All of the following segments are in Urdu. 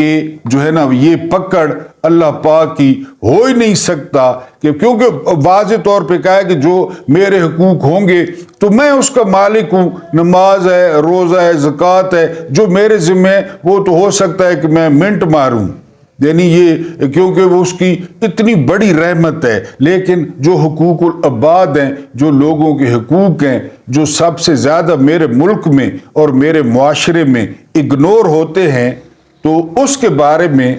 کہ جو ہے نا یہ پکڑ اللہ پاک کی ہو ہی نہیں سکتا، کہ کیونکہ واضح طور پہ کہا ہے کہ جو میرے حقوق ہوں گے تو میں اس کا مالک ہوں، نماز ہے، روزہ ہے، زکوٰۃ ہے، جو میرے ذمہ ہے وہ تو ہو سکتا ہے کہ میں منٹ ماروں، یعنی یہ کیونکہ وہ اس کی اتنی بڑی رحمت ہے۔ لیکن جو حقوق العباد ہیں، جو لوگوں کے حقوق ہیں، جو سب سے زیادہ میرے ملک میں اور میرے معاشرے میں اگنور ہوتے ہیں، تو اس کے بارے میں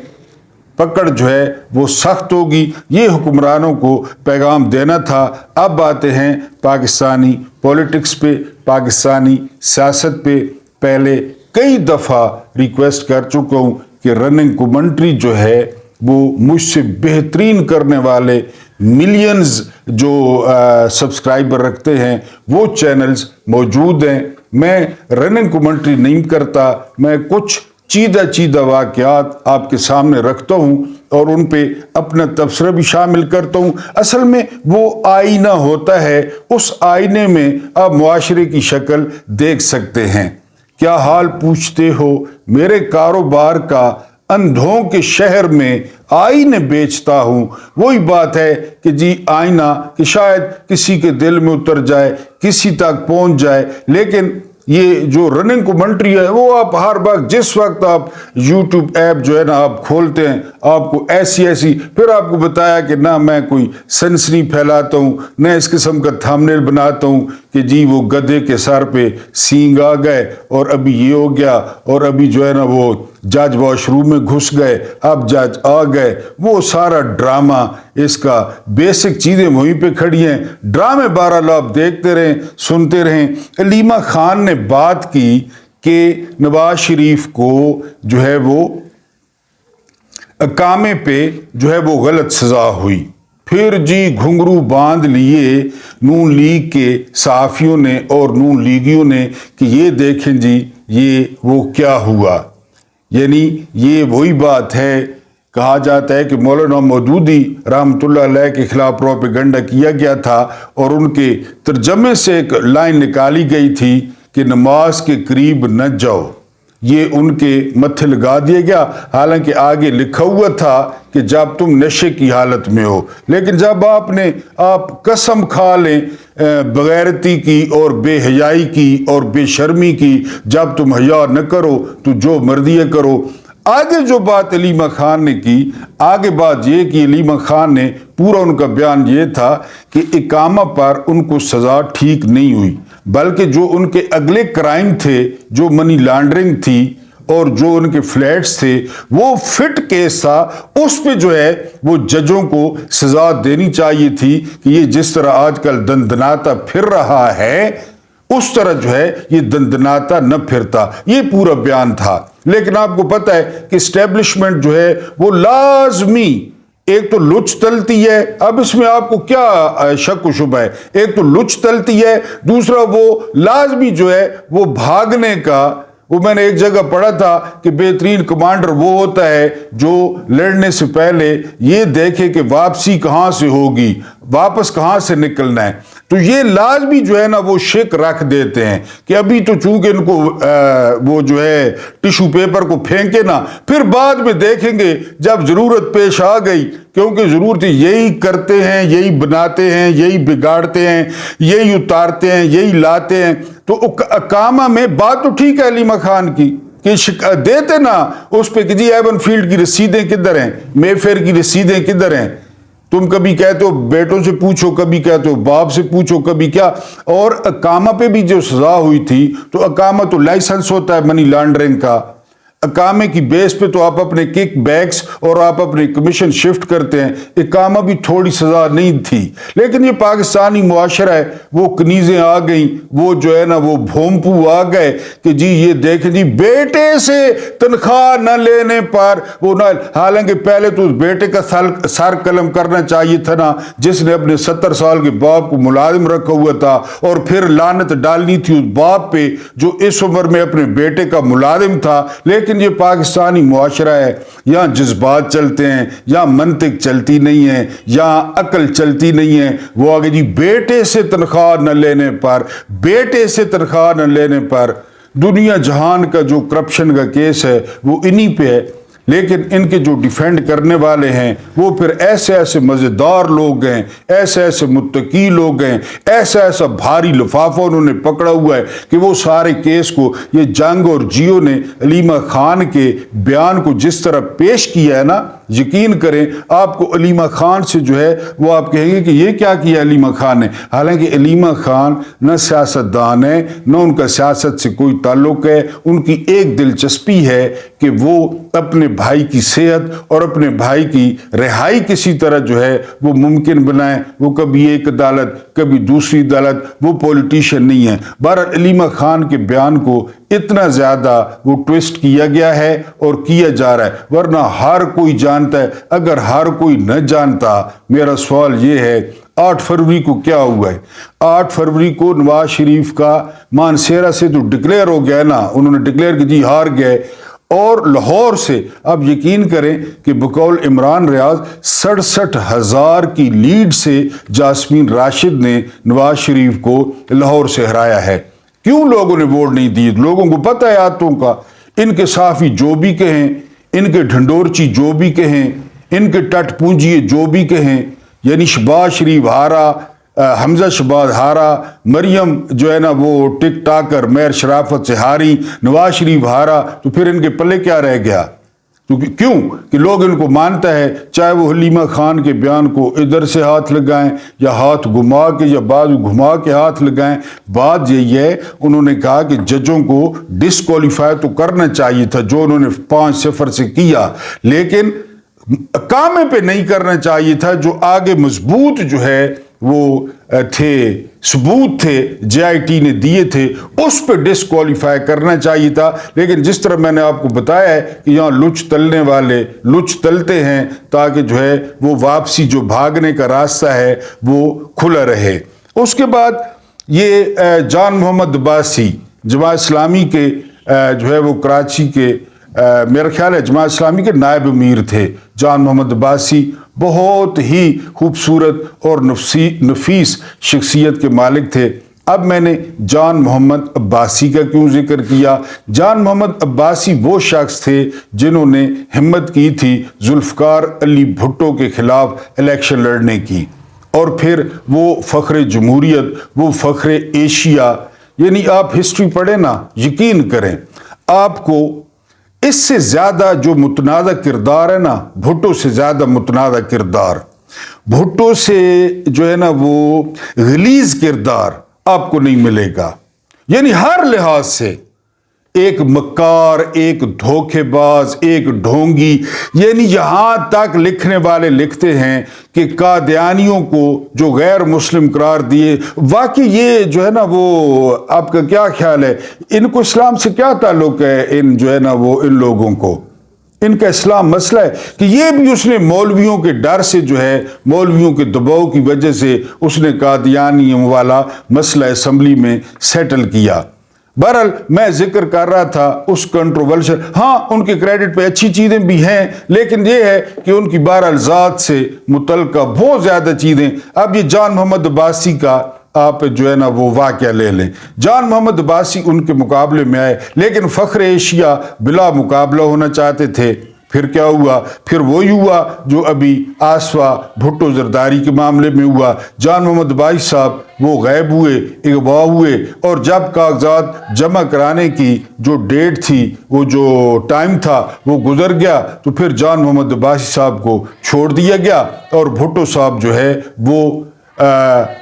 پکڑ جو ہے وہ سخت ہوگی۔ یہ حکمرانوں کو پیغام دینا تھا۔ اب آتے ہیں پاکستانی پولیٹکس پہ، پاکستانی سیاست پہ۔ پہلے کئی دفعہ ریکویسٹ کر چکا ہوں کہ رننگ کمنٹری جو ہے وہ مجھ سے بہترین کرنے والے ملینز جو سبسکرائبر رکھتے ہیں وہ چینلز موجود ہیں۔ میں رننگ کمنٹری نہیں کرتا، میں کچھ چیدہ واقعات آپ کے سامنے رکھتا ہوں اور ان پہ اپنا تبصرہ بھی شامل کرتا ہوں۔ اصل میں وہ آئینہ ہوتا ہے، اس آئینے میں آپ معاشرے کی شکل دیکھ سکتے ہیں۔ کیا حال پوچھتے ہو میرے کاروبار کا، اندھوں کے شہر میں آئینے بیچتا ہوں۔ وہی بات ہے کہ جی آئینہ کہ شاید کسی کے دل میں اتر جائے، کسی تک پہنچ جائے، لیکن یہ جو رننگ کمنٹری ہے وہ آپ ہر وقت، جس وقت آپ یوٹیوب ایپ جو ہے نا آپ کھولتے ہیں، آپ کو ایسی پھر آپ کو بتایا کہ نہ میں کوئی سنسنی پھیلاتا ہوں، نہ اس قسم کا تھمبنیل بناتا ہوں کہ جی وہ گدھے کے سر پہ سینگ آ گئے اور ابھی یہ ہو گیا، اور ابھی جو ہے نا وہ جج واش روم میں گھس گئے، اب جج آ گئے۔ وہ سارا ڈرامہ، اس کا بیسک چیزیں وہیں پہ کھڑی ہیں۔ ڈرامے بہرحال آپ دیکھتے رہیں، سنتے رہیں۔ علیمہ خان نے بات کی کہ نواز شریف کو جو ہے وہ اقامے پہ جو ہے وہ غلط سزا ہوئی۔ پھر جی گھنگرو باندھ لیے نون لیگ کے صحافیوں نے اور نون لیگیوں نے کہ یہ دیکھیں جی یہ وہ کیا ہوا، یعنی یہ وہی بات ہے۔ کہا جاتا ہے کہ مولانا مودودی رحمۃ اللہ علیہ کے خلاف پروپیگنڈا کیا گیا تھا اور ان کے ترجمے سے ایک لائن نکالی گئی تھی کہ نماز کے قریب نہ جاؤ، یہ ان کے متھے لگا دیا گیا، حالانکہ آگے لکھا ہوا تھا کہ جب تم نشے کی حالت میں ہو۔ لیکن جب آپ قسم کھا لیں بغیرتی کی اور بے حیائی کی اور بے شرمی کی، جب تم حیا نہ کرو تو جو مرضی کرو۔ آگے جو بات علیمہ خان نے کی، آگے بات یہ کہ علیمہ خان نے پورا ان کا بیان یہ تھا کہ اقامہ پر ان کو سزا ٹھیک نہیں ہوئی، بلکہ جو ان کے اگلے کرائم تھے، جو منی لانڈرنگ تھی اور جو ان کے فلیٹس تھے، وہ فٹ کیس تھا، اس پہ جو ہے وہ ججوں کو سزا دینی چاہیے تھی کہ یہ جس طرح آج کل دندناتا پھر رہا ہے اس طرح جو ہے یہ دندناتا نہ پھرتا۔ یہ پورا بیان تھا۔ لیکن آپ کو پتہ ہے کہ اسٹیبلشمنٹ جو ہے وہ لازمی ایک تو لچ تلتی ہے۔ اب اس میں آپ کو کیا شک و شبہ ہے؟ ایک تو لچ تلتی ہے، دوسرا وہ لازمی جو ہے وہ بھاگنے کا، وہ میں نے ایک جگہ پڑھا تھا کہ بہترین کمانڈر وہ ہوتا ہے جو لڑنے سے پہلے یہ دیکھے کہ واپسی کہاں سے ہوگی، واپس کہاں سے نکلنا ہے۔ تو یہ لازمی جو ہے نا وہ شک رکھ دیتے ہیں کہ ابھی تو چونکہ ان کو وہ جو ہے ٹیشو پیپر کو پھینکے نا، پھر بعد میں دیکھیں گے جب ضرورت پیش آ گئی، کیونکہ ضرورت یہی کرتے ہیں، یہی بناتے ہیں، یہی بگاڑتے ہیں، یہی اتارتے ہیں، یہی لاتے ہیں۔ تو اقامہ میں بات تو ٹھیک ہے علیمہ خان کی کہ دیتے نا اس پہ کہ جی ایون فیلڈ کی رسیدیں کدھر ہیں، مے فیئر کی رسیدیں کدھر ہیں۔ تم کبھی کہتے ہو بیٹوں سے پوچھو، کبھی کہتے ہو باپ سے پوچھو، کبھی کیا۔ اور اقامہ پہ بھی جو سزا ہوئی تھی، تو اقامہ تو لائسنس ہوتا ہے منی لانڈرنگ کا، اقامے کی بیس پہ تو آپ اپنے کک بیکس اور آپ اپنے کمیشن شفٹ کرتے ہیں۔ اقامہ بھی تھوڑی سزا نہیں تھی، لیکن یہ پاکستانی معاشرہ ہے، وہ کنیزیں آ گئیں، وہ جو ہے نا وہ بھومپو آ گئے کہ جی یہ دیکھیں جی بیٹے سے تنخواہ نہ لینے پر وہ نہ، حالانکہ پہلے تو اس بیٹے کا سر قلم کرنا چاہیے تھا نا جس نے اپنے 70 سال کے باپ کو ملازم رکھا ہوا تھا، اور پھر لعنت ڈالنی تھی اس باپ پہ جو اس عمر میں اپنے بیٹے کا ملازم تھا۔ لیکن یہ پاکستانی معاشرہ ہے، یہاں جذبات چلتے ہیں، یہاں منطق چلتی نہیں ہے، یہاں عقل چلتی نہیں ہے۔ وہ آگے جی بیٹے سے تنخواہ نہ لینے پر، بیٹے سے تنخواہ نہ لینے پر۔ دنیا جہان کا جو کرپشن کا کیس ہے وہ انہی پہ ہے۔ لیکن ان کے جو ڈیفینڈ کرنے والے ہیں وہ پھر ایسے ایسے مزیدار لوگ ہیں، ایسے ایسے متقی لوگ ہیں، ایسا ایسا بھاری لفافہ انہوں نے پکڑا ہوا ہے کہ وہ سارے کیس کو، یہ جنگ اور جیو نے علیمہ خان کے بیان کو جس طرح پیش کیا ہے نا، یقین کریں آپ کو علیمہ خان سے جو ہے وہ آپ کہیں گے کہ یہ کیا کیا علیمہ خان نے، حالانکہ علیمہ خان نہ سیاستدان ہے، نہ ان کا سیاست سے کوئی تعلق ہے، ان کی ایک دلچسپی ہے کہ وہ اپنے بھائی کی صحت اور اپنے بھائی کی رہائی کسی طرح جو ہے وہ ممکن بنائیں۔ وہ کبھی ایک عدالت کبھی دوسری عدالت، وہ پولیٹیشین نہیں ہے۔ بہرحال علیمہ خان کے بیان کو اتنا زیادہ وہ ٹویسٹ کیا گیا ہے اور کیا جا رہا ہے، ورنہ ہر کوئی جانتا ہے۔ اگر ہر کوئی نہ جانتا، میرا سوال یہ ہے 8 فروری کو کیا ہوا ہے؟ 8 فروری کو نواز شریف کا مانسیرا سے جو ڈکلیئر ہو گیا نا، انہوں نے ڈکلیئر کی جی ہار گئے، اور لاہور سے آپ یقین کریں کہ بقول عمران ریاض 67,000 کی لیڈ سے جاسمین راشد نے نواز شریف کو لاہور سے ہرایا ہے۔ کیوں لوگوں نے ووٹ نہیں دیے؟ لوگوں کو پتہ ہے آتوں کا، ان کے صافی جو بھی کہیں، ان کے ڈھنڈورچی جو بھی کہیں، ان کے ٹٹ پونجیے جو بھی کہیں، یعنی شہباز شریف ہارا، حمزہ شہباز ہارا، مریم جو ہے نا وہ ٹک ٹاکر مہر شرافت سے ہاری، نواز شریف ہارا، تو پھر ان کے پلے کیا رہ گیا؟ کیوں کہ لوگ ان کو مانتا ہے، چاہے وہ حلیمہ خان کے بیان کو ادھر سے ہاتھ لگائیں یا ہاتھ گھما کے یا بازو گھما کے ہاتھ لگائیں۔ بات یہی ہے، انہوں نے کہا کہ ججوں کو ڈسکوالیفائی تو کرنا چاہیے تھا جو انہوں نے 5-0 سے کیا، لیکن کامے پہ نہیں کرنا چاہیے تھا جو آگے مضبوط جو ہے وہ تھے، ثبوت تھے جے آئی ٹی نے دیے تھے، اس پہ ڈسکوالیفائی کرنا چاہیے تھا۔ لیکن جس طرح میں نے آپ کو بتایا ہے کہ یہاں لچ تلنے والے لچ تلتے ہیں تاکہ جو ہے وہ واپسی جو بھاگنے کا راستہ ہے وہ کھلا رہے۔ اس کے بعد یہ جان محمد عباسی جماعت اسلامی کے جو ہے وہ کراچی کے میرا خیال ہے جماعت اسلامی کے نائب امیر تھے، جان محمد عباسی بہت ہی خوبصورت اور نفیس شخصیت کے مالک تھے۔ اب میں نے جان محمد عباسی کا کیوں ذکر کیا؟ جان محمد عباسی وہ شخص تھے جنہوں نے ہمت کی تھی ذوالفقار علی بھٹو کے خلاف الیکشن لڑنے کی، اور پھر وہ فخر جمہوریت، وہ فخر ایشیا، یعنی آپ ہسٹری پڑھیں نا، یقین کریں آپ کو اس سے زیادہ جو متنازع کردار ہے نا، بھٹو سے زیادہ متنازع کردار، بھٹو سے جو ہے نا وہ غلیظ کردار آپ کو نہیں ملے گا، یعنی ہر لحاظ سے ایک مکار، ایک دھوکے باز، ایک ڈھونگی، یعنی یہاں تک لکھنے والے لکھتے ہیں کہ قادیانیوں کو جو غیر مسلم قرار دیے، واقعی یہ جو ہے نا وہ آپ کا کیا خیال ہے، ان کو اسلام سے کیا تعلق ہے؟ ان جو ہے نا وہ ان لوگوں کو ان کا اسلام مسئلہ ہے کہ یہ بھی اس نے مولویوں کے ڈر سے جو ہے، مولویوں کے دباؤ کی وجہ سے اس نے قادیانیوں والا مسئلہ اسمبلی میں سیٹل کیا۔ بہرحال میں ذکر کر رہا تھا اس کنٹروورشل، ہاں ان کے کریڈٹ پہ اچھی چیزیں بھی ہیں، لیکن یہ ہے کہ ان کی بہرحال ذات سے متعلقہ بہت زیادہ چیزیں۔ اب یہ جان محمد عباسی کا آپ جو ہے نا وہ واقعہ لے لیں، جان محمد عباسی ان کے مقابلے میں آئے، لیکن فخر ایشیا بلا مقابلہ ہونا چاہتے تھے۔ پھر کیا ہوا؟ پھر وہی ہوا جو ابھی آسوا بھٹو زرداری کے معاملے میں ہوا، جان محمد عباسی صاحب وہ غائب ہوئے، اغوا ہوئے، اور جب کاغذات جمع کرانے کی جو ڈیٹ تھی، وہ جو ٹائم تھا وہ گزر گیا، تو پھر جان محمد عباسی صاحب کو چھوڑ دیا گیا، اور بھٹو صاحب جو ہے وہ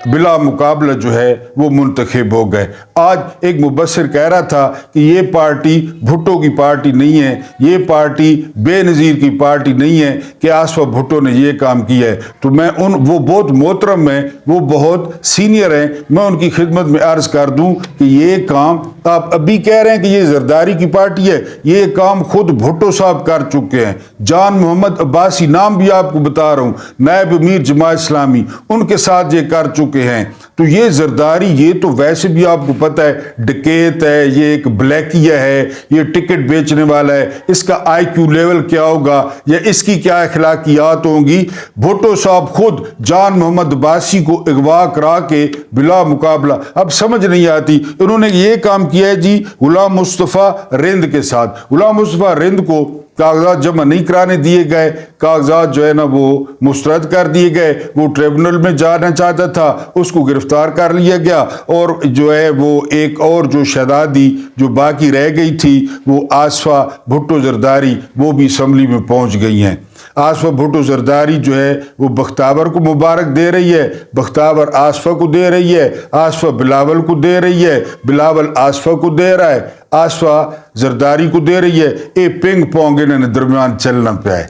بلا مقابلہ جو ہے وہ منتخب ہو گئے۔ آج ایک مبصر کہہ رہا تھا کہ یہ پارٹی بھٹو کی پارٹی نہیں ہے، یہ پارٹی بے نظیر کی پارٹی نہیں ہے کہ آسوا بھٹو نے یہ کام کیا ہے۔ تو میں وہ بہت محترم ہیں، وہ بہت سینئر ہیں، میں ان کی خدمت میں عرض کر دوں کہ یہ کام آپ ابھی کہہ رہے ہیں کہ یہ زرداری کی پارٹی ہے، یہ کام خود بھٹو صاحب کر چکے ہیں۔ جان محمد عباسی نام بھی آپ کو بتا رہا ہوں، نائب امیر جماعت اسلامی، ان کے ساتھ یہ کر چکے ہیں۔ تو یہ زرداری یہ تو ویسے بھی آپ کو پتہ ہے ڈکیت ہے، یہ ایک بلیکیا ہے، یہ ٹکٹ بیچنے والا ہے، اس کا آئی کیو لیول کیا ہوگا یا اس کی کیا اخلاقیات ہوں گی۔ بھٹو صاحب خود جان محمد عباسی کو اغوا کرا کے بلا مقابلہ، اب سمجھ نہیں آتی انہوں نے یہ کام کیا ہے جی غلام مصطفیٰ رند کے ساتھ۔ غلام مصطفیٰ رند کو کاغذات جمع نہیں کرانے دیے گئے، کاغذات جو ہے نا وہ مسترد کر دیے گئے، وہ ٹریبونل میں جانا چاہتا تھا، اس کو گرفتار کر لیا گیا، اور جو ہے وہ ایک اور جو شہزادی جو باقی رہ گئی تھی وہ آصفہ بھٹو زرداری، وہ بھی اسمبلی میں پہنچ گئی ہیں۔ آصفہ بھٹو زرداری جو ہے وہ بختیور کو مبارک دے رہی ہے، بختیور آصفہ کو دے رہی ہے، آصفہ بلاول کو دے رہی ہے، بلاول آصفہ کو دے رہا ہے، آصفہ زرداری کو دے رہی ہے۔ اے پنگ پونگ انہوں درمیان چلنا پہ ہے۔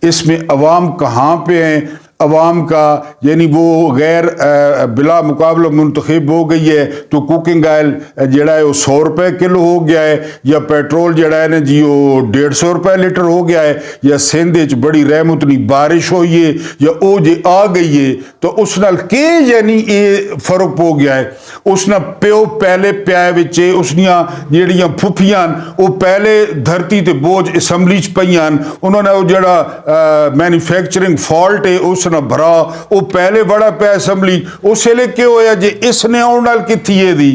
اس میں عوام کہاں پہ ہیں؟ عوام کا یعنی وہ غیر بلا مقابلہ منتخب ہو گئی ہے، تو کوکنگ آئل جڑا ہے وہ 100 روپے کلو ہو گیا ہے، یا پیٹرول جڑا ہے نا جی وہ 150 روپے لیٹر ہو گیا ہے، یا سندھ بڑی رحمت نہیں بارش ہوئی ہے، یا او جے آ گئی ہے، تو اس نال کے یعنی یہ فرق ہو گیا ہے۔ اس نہ پیو پہلے پیائے وچے اس نیاں جیڑیاں پھپھیاں وہ پہلے دھرتی تے بوجھ اسمبلی چ پئیاں، انہوں نے وہ جڑا مینوفیکچرنگ فالٹ ہے اس نہ بھرا، وہ پہلے بڑا پہ اسمبلی، اس لئے کیوں ہویا جے اس نے اونال کتھی ہے دی؟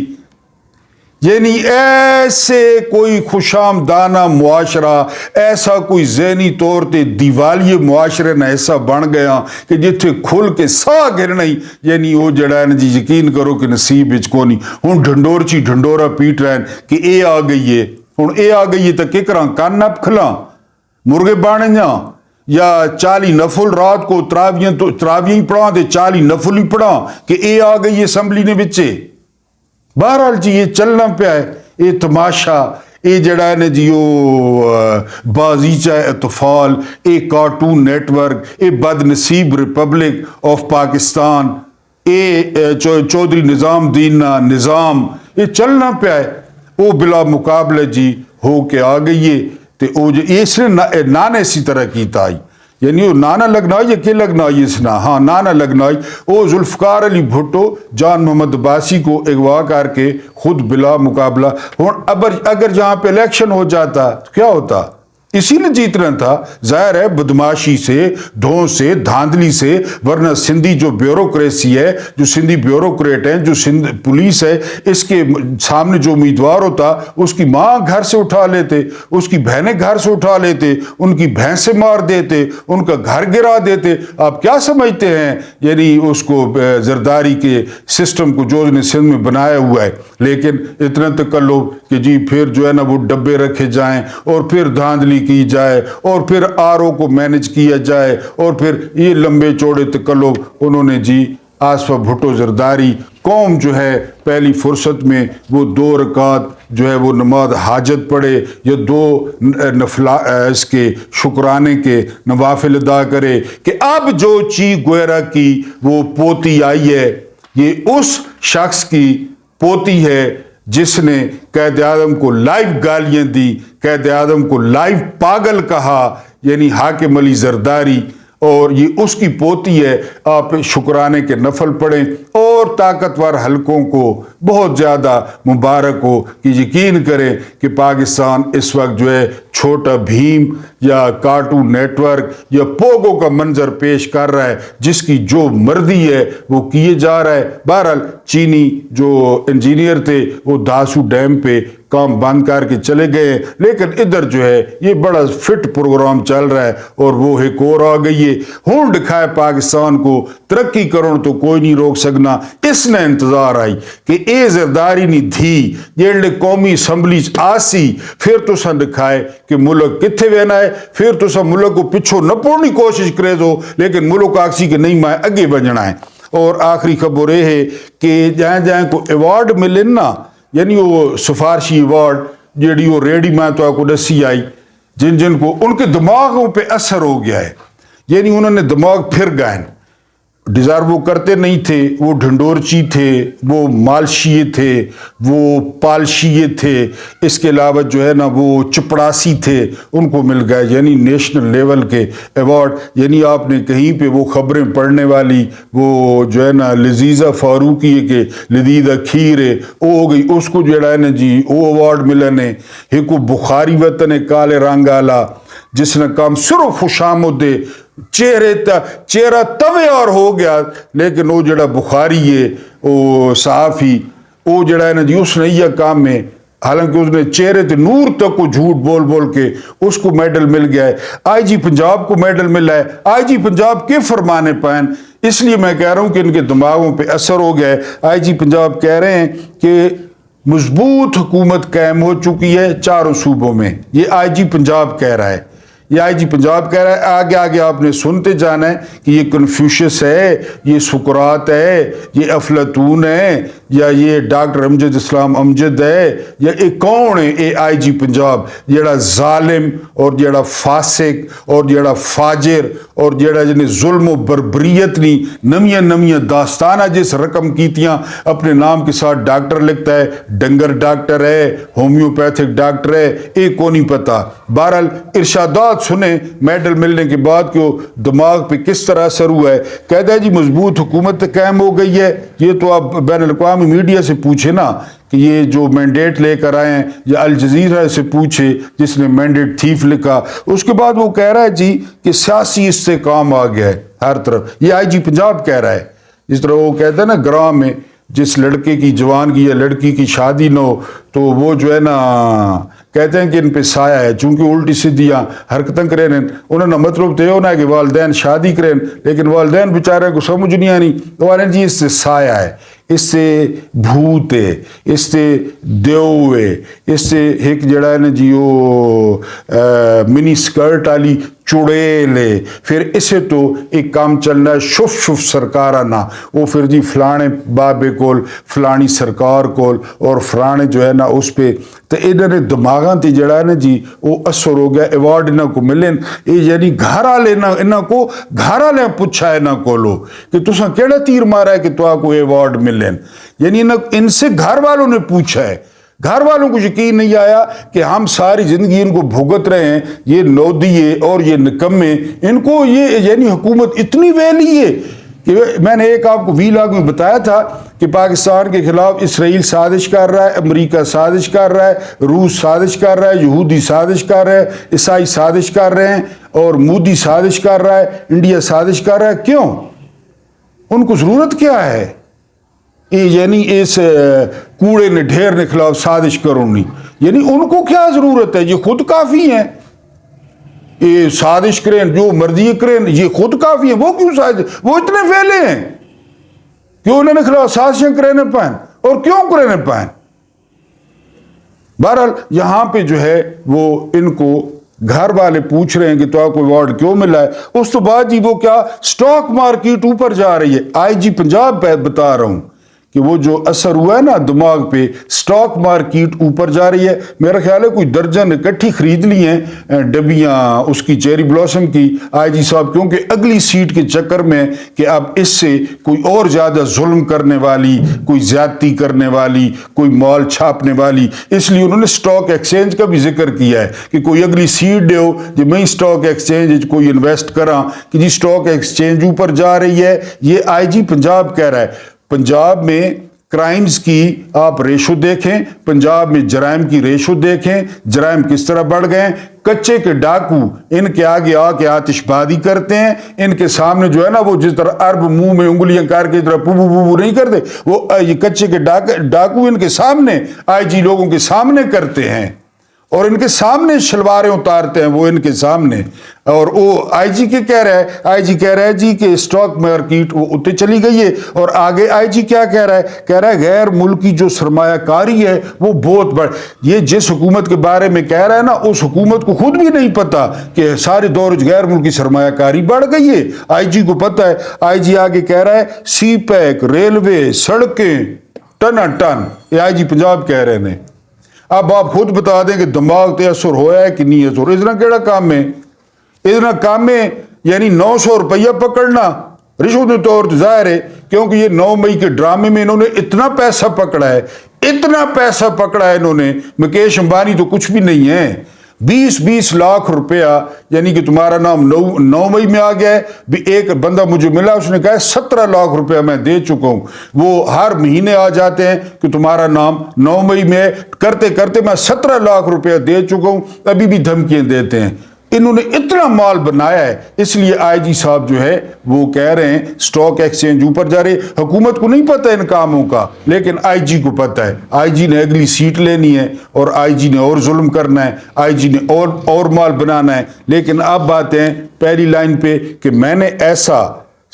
یعنی ایسے کوئی خوشامدانہ معاشرہ، ایسا کوئی ذہنی طور تے دیوالیے معاشرے نہ ایسا بن گیا کہ جتھے کھل کے سا گرنا ہی یعنی وہ جڑا ہے نا جی یقین کرو کہ نصیب وچ کو نہیں۔ ہن ڈھنڈور چی ڈھنڈورا پیٹ رہے ہیں کہ اے آ گئی ہے، ہن اے آ گئی ہے تو کہ کراں کان نپ کھلاں مرغے بانے جاں، یا 40 نفل رات کو تراویاں ہی پڑھاں دے 40 نفل ہی پڑھاں کہ اے آ گئی ہے اسمبلی نے بچے۔ بہرحال جی یہ چلنا پیا ہے، یہ تماشا، یہ جڑا ہے نا جی بازیچہ اطفال، یہ کارٹون نیٹ ورک، یہ بد نصیب ریپبلک آف پاکستان، یہ چودھری نظام الدین نظام، یہ چلنا پیا ہے۔ وہ بلا مقابلہ جی ہو کے آ گئی ہے، تے او جو اس نے نانا اسی طرح کیتا آئی، یعنی وہ نانا لگنائی یا کہ لگنائی اس نا، ہاں نانا لگنائی، وہ ذوالفقار علی بھٹو جان محمد عباسی کو اغوا کر کے خود بلا مقابلہ۔ اگر جہاں پہ الیکشن ہو جاتا تو کیا ہوتا؟ اسی نے جیتنا تھا، ظاہر ہے بدماشی سے، ڈھون سے، دھاندلی سے، ورنہ سندھی جو بیوروکریسی ہے، جو سندھی بیوروکریٹ ہیں، جو سندھ پولیس ہے، اس کے سامنے جو امیدوار ہوتا اس کی ماں گھر سے اٹھا لیتے، اس کی بہنیں گھر سے اٹھا لیتے، ان کی بھینسیں مار دیتے، ان کا گھر گرا دیتے۔ آپ کیا سمجھتے ہیں یعنی اس کو زرداری کے سسٹم کو جو نے سندھ میں بنایا ہوا ہے؟ لیکن اتنا تکلف کہ جی پھر جو ہے نا وہ ڈبے رکھے جائیں، اور پھر دھاندلی کی جائے، اور پھر آر او کو مینج کیا جائے، اور پھر یہ لمبے چوڑے تکلف انہوں نے جی آصفہ بھٹو زرداری قوم جو ہے پہلی فرصت میں وہ 2 رکعت جو ہے وہ نماز حاجت پڑھے، یا 2 اس کے شکرانے کے نوافل ادا کرے کہ اب جو چی گویرا کی وہ پوتی آئی ہے، یہ اس شخص کی پوتی ہے جس نے قائد اعظم کو لائیو گالیاں دی، قائد اعظم کو لائیو پاگل کہا، یعنی حاکم علی زرداری، اور یہ اس کی پوتی ہے۔ آپ شکرانے کے نفل پڑھیں، اور طاقتور حلقوں کو بہت زیادہ مبارک ہو کہ یقین کریں کہ پاکستان اس وقت جو ہے چھوٹا بھیم یا کارٹون نیٹ ورک یا پوگو کا منظر پیش کر رہا ہے، جس کی جو مرضی ہے وہ کیے جا رہا ہے۔ بہرحال چینی جو انجینئر تھے وہ داسو ڈیم پہ کام بند کر کے چلے گئے، لیکن ادھر جو ہے یہ بڑا فٹ پروگرام چل رہا ہے، اور وہ ایک اور آ گئی ہے، ہون دکھائے پاکستان کو ترقی کرن تو کوئی نہیں روک سکنا۔ اس نے انتظار آئی کہ اے زرداری نہیں تھی جیڑے قومی اسمبلی آسی، پھر تو سن دکھائے کہ ملک کتھے وینا ہے، پھر تو سن ملک کو پچھو نہ پوڑنی کوشش کرے دو، لیکن ملک آکسی کہ نہیں میں اگے بجنا ہے۔ اور آخری خبر یہ ہے کہ جہاں کو ایوارڈ ملن نا، یعنی وہ سفارشی ایوارڈ جیڑی وہ ریڈی میں تو آپ کو دسی آئی، جن کو ان کے دماغوں پہ اثر ہو گیا ہے، یعنی انہوں نے دماغ پھر گئے، ڈیزائر وہ کرتے نہیں تھے، وہ ڈھنڈورچی تھے، وہ مالشیے تھے، وہ پالشیے تھے، اس کے علاوہ جو ہے نا وہ چپڑاسی تھے، ان کو مل گئے یعنی نیشنل لیول کے ایوارڈ۔ یعنی آپ نے کہیں پہ وہ خبریں پڑھنے والی وہ جو ہے نا لذیذہ فاروقی ہے کہ لذیذہ کھیر ہے، وہ ہو گئی، اس کو جو ہے نا جی وہ ایوارڈ ملنے۔ ایک وہ بخاری وطن کالے رنگ آلا جس نے کام صرف خوشامد دے، چہرہ توے اور ہو گیا، لیکن وہ جڑا بخاری ہے وہ صحافی، وہ جڑا ہے نا جی اس نے یہ کام میں حالانکہ اس نے چہرے تے نور تک کو جھوٹ بول بول کے اس کو میڈل مل گیا ہے. آئی جی پنجاب کو میڈل ملا ہے. آئی جی پنجاب کے فرمانے پائن. اس لیے میں کہہ رہا ہوں کہ ان کے دماغوں پہ اثر ہو گیا ہے. آئی جی پنجاب کہہ رہے ہیں کہ مضبوط حکومت قائم ہو چکی ہے 4 صوبوں میں. یہ آئی جی پنجاب کہہ رہا ہے. یہ آئی جی پنجاب کہہ رہا ہے. آگے آگے آپ نے سنتے جانا ہے کہ یہ کنفیوشس ہے, یہ سقراط ہے, یہ افلاطون ہے, یا یہ ڈاکٹر امجد اسلام امجد ہے, یا یہ کون ہے اے آئی جی پنجاب جڑا ظالم اور جڑا فاسق اور جڑا فاجر اور جڑا جنہیں ظلم و بربریت نہیں نمیاں نمیاں داستانہ جس رقم کیتیاں اپنے نام کے ساتھ ڈاکٹر لکھتا ہے. ڈنگر ڈاکٹر ہے, ہومیوپیتھک ڈاکٹر ہے, ایک کو نہیں پتا. بہرحال ارشادات سنیں میڈل ملنے کے بعد کہ وہ دماغ پہ کس طرح اثر ہوا ہے. کہتا ہے جی مضبوط حکومت قائم ہو گئی ہے. یہ تو آپ بین الاقوامی میڈیا سے پوچھے نا کہ یہ جو مینڈیٹ لے کر آئے ہیں, یا الجزیرہ سے پوچھے جس نے مینڈیٹ تھیف لکھا. اس کے بعد وہ کہہ رہا ہے جی کہ سیاسی استحکام آ گیا ہے ہر طرف. یہ آئی جی پنجاب کہہ رہا ہے. جس طرح وہ کہتا ہے نا گراں میں جس لڑکے کی جوان کی یا لڑکی کی شادی نہ ہو تو وہ جو ہے نا کہتے ہیں کہ ان پہ سایہ ہے, چونکہ الٹی سیدھیاں حرکتیں کریں انہوں نے مطلب تو یہ ہونا ہے کہ والدین شادی کریں, لیکن والدین بیچارے کو سمجھ نہیں آنی. تو جی اس سے سایہ ہے, اس سے بھوت ہے, اس سے دیو ہے, اس سے ایک جڑا ہے نا جی وہ منی سکرٹ والی چڑیل ہے. پھر اسے تو ایک کام چلنا ہے شف شف سرکار آنا, وہ پھر جی فلانے بابے کول فلانی سرکار کول اور فلانے جو ہے نا اس پہ. تو انہوں نے دماغاں تی جڑا ہے نا جی وہ اثر ہو گیا. ایوارڈ انہوں کو ملیں, یعنی گھر والے انہوں کو گھر والے پوچھا ہے نہ کولو کہ تساں کیڑا تیر مارا ہے کہ تو آپ کو ایوارڈ ملیں. یعنی ان سے گھر والوں نے پوچھا ہے. گھر والوں کو یقین نہیں آیا کہ ہم ساری زندگی ان کو بھگت رہے ہیں, یہ نودیے اور یہ نکمے, ان کو یہ یعنی حکومت اتنی ویلی ہے کہ میں نے ایک آپ کو ویلاگ میں بتایا تھا کہ پاکستان کے خلاف اسرائیل سازش کر رہا ہے, امریکہ سازش کر رہا ہے, روس سازش کر رہا ہے, یہودی سازش کر رہا ہے, عیسائی سازش کر رہے ہیں, اور مودی سازش کر رہا ہے, انڈیا سازش کر رہا ہے. کیوں؟ ان کو ضرورت کیا ہے؟ یعنی اس کوڑے نے ڈھیر نے خلاف سازش کرونی, یعنی ان کو کیا ضرورت ہے؟ یہ خود کافی ہیں. یہ سازش کریں جو مرضی کریں, یہ خود کافی ہیں. وہ کیوں سازش؟ وہ اتنے فیلے ہیں کیوں انہوں نے خلاف سازشیں کرنے پائیں, اور کیوں کرنے پائیں. بہرحال یہاں پہ جو ہے وہ ان کو گھر والے پوچھ رہے ہیں کہ تو آپ کو ایوارڈ کیوں ملا ہے. اس تو بعد جی وہ کیا سٹاک مارکیٹ اوپر جا رہی ہے. آئی جی پنجاب پہ بتا رہا ہوں کہ وہ جو اثر ہوا ہے نا دماغ پہ, سٹاک مارکیٹ اوپر جا رہی ہے. میرا خیال ہے کوئی درجن اکٹھی خرید لی ہیں ڈبیاں اس کی چیری بلاسم کی آئی جی صاحب, کیونکہ اگلی سیٹ کے چکر میں کہ اب اس سے کوئی اور زیادہ ظلم کرنے والی, کوئی زیادتی کرنے والی, کوئی مال چھاپنے والی, اس لیے انہوں نے سٹاک ایکسچینج کا بھی ذکر کیا ہے کہ کوئی اگلی سیٹ دے ہو جو میں سٹاک ایکسچینج کوئی انویسٹ کراں کہ جی سٹاک ایکسچینج اوپر جا رہی ہے. یہ آئی جی پنجاب کہہ رہا ہے. پنجاب میں کرائمز کی آپ ریشو دیکھیں, پنجاب میں جرائم کی ریشو دیکھیں, جرائم کس طرح بڑھ گئے. کچے کے ڈاکو ان کے آگے آ کے آتش بازی کرتے ہیں. ان کے سامنے جو ہے نا وہ جس طرح عرب منہ میں انگلیاں کر کے طرح پو پو پو نہیں کرتے, وہ یہ کچے کے ڈاکو ان کے سامنے آئی جی لوگوں کے سامنے کرتے ہیں, اور ان کے سامنے شلواریں اتارتے ہیں وہ ان کے سامنے. اور وہ آئی جی کے کہہ رہا ہے, آئی جی کہہ رہا ہے جی کہ سٹاک مارکیٹ وہ اتنے چلی گئی ہے. اور آگے آئی جی کیا کہہ رہا ہے؟ کہہ رہا ہے غیر ملکی جو سرمایہ کاری ہے وہ بہت بڑھ. یہ جس حکومت کے بارے میں کہہ رہا ہے نا اس حکومت کو خود بھی نہیں پتا کہ سارے دور غیر ملکی سرمایہ کاری بڑھ گئی ہے. آئی جی کو پتا ہے. آئی جی آگے کہہ رہا ہے سی پیک, ریلوے, سڑکیں ٹن ٹن. یہ آئی جی پنجاب کہہ رہے ہیں. اب آپ خود بتا دیں کہ دماغ تے اثر ہوا ہے کہ نہیں اثر. اتنا کیڑا کام ہے؟ اتنا کام ہے یعنی 900 روپیہ پکڑنا رشوت طور ظاہر ہے, کیونکہ یہ 9 مئی کے ڈرامے میں انہوں نے اتنا پیسہ پکڑا ہے, اتنا پیسہ پکڑا ہے انہوں نے. مکیش امبانی تو کچھ بھی نہیں ہے. 20 لاکھ روپیہ, یعنی کہ تمہارا نام 9 مئی میں آ گیا ہے. بھی ایک بندہ مجھے ملا, اس نے کہا 17 لاکھ روپیہ میں دے چکا ہوں. وہ ہر مہینے آ جاتے ہیں کہ تمہارا نام 9 مئی میں, کرتے کرتے میں 17 لاکھ روپیہ دے چکا ہوں, ابھی بھی دھمکیاں دیتے ہیں. انہوں نے اتنا مال بنایا ہے، اس لیے آئی جی صاحب جو ہے وہ کہہ رہے ہیں سٹاک ایکسچینج اوپر جا رہے. حکومت کو نہیں پتہ ان کاموں کا، لیکن آئی جی کو پتہ ہے. آئی جی نے اگلی سیٹ لینی ہے اور آئی جی نے اور ظلم کرنا ہے، آئی جی نے اور مال بنانا ہے. لیکن اب بات ہے پہلی لائن پہ کہ میں نے ایسا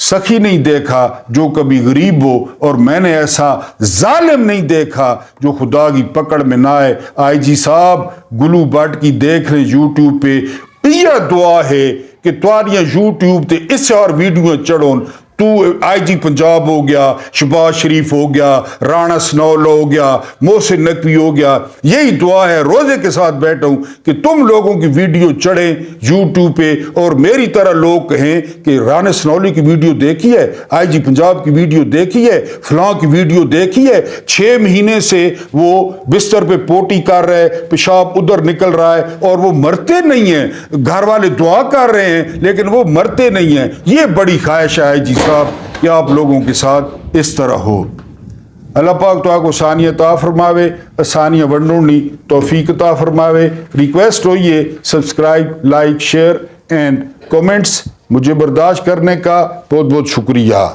سخی نہیں دیکھا جو کبھی غریب ہو، اور میں نے ایسا ظالم نہیں دیکھا جو خدا کی پکڑ میں نہ آئے. آئی جی صاحب گلو بٹ کی دیکھ رہے یوٹیوب پہ، یہ دعا ہے کہ تواریاں یوٹیوب تے اس سے اور ویڈیو چڑھون. تو آئی جی پنجاب ہو گیا، شہباز شریف ہو گیا، رانا سنولا ہو گیا، محسن نقوی ہو گیا، یہی دعا ہے روزے کے ساتھ بیٹھا ہوں کہ تم لوگوں کی ویڈیو چڑھیں یوٹیوب پہ اور میری طرح لوگ کہیں کہ رانا سنولی کی ویڈیو دیکھی ہے، آئی جی پنجاب کی ویڈیو دیکھی ہے، فلاں کی ویڈیو دیکھی ہے. 6 مہینے سے وہ بستر پہ پوٹی کر رہے، پیشاب ادھر نکل رہا ہے اور وہ مرتے نہیں ہیں. گھر والے دعا کر رہے ہیں لیکن وہ مرتے نہیں ہیں. یہ بڑی خواہش ہے جی صاحب کہ آپ لوگوں کے ساتھ اس طرح ہو. اللہ پاک تو کو ثانیہ عطا فرماوے، ثانیہ ونڈونی توفیق عطا فرماوے. ریکویسٹ ہوئیے subscribe, like, share and comments. مجھے برداشت کرنے کا بہت بہت شکریہ.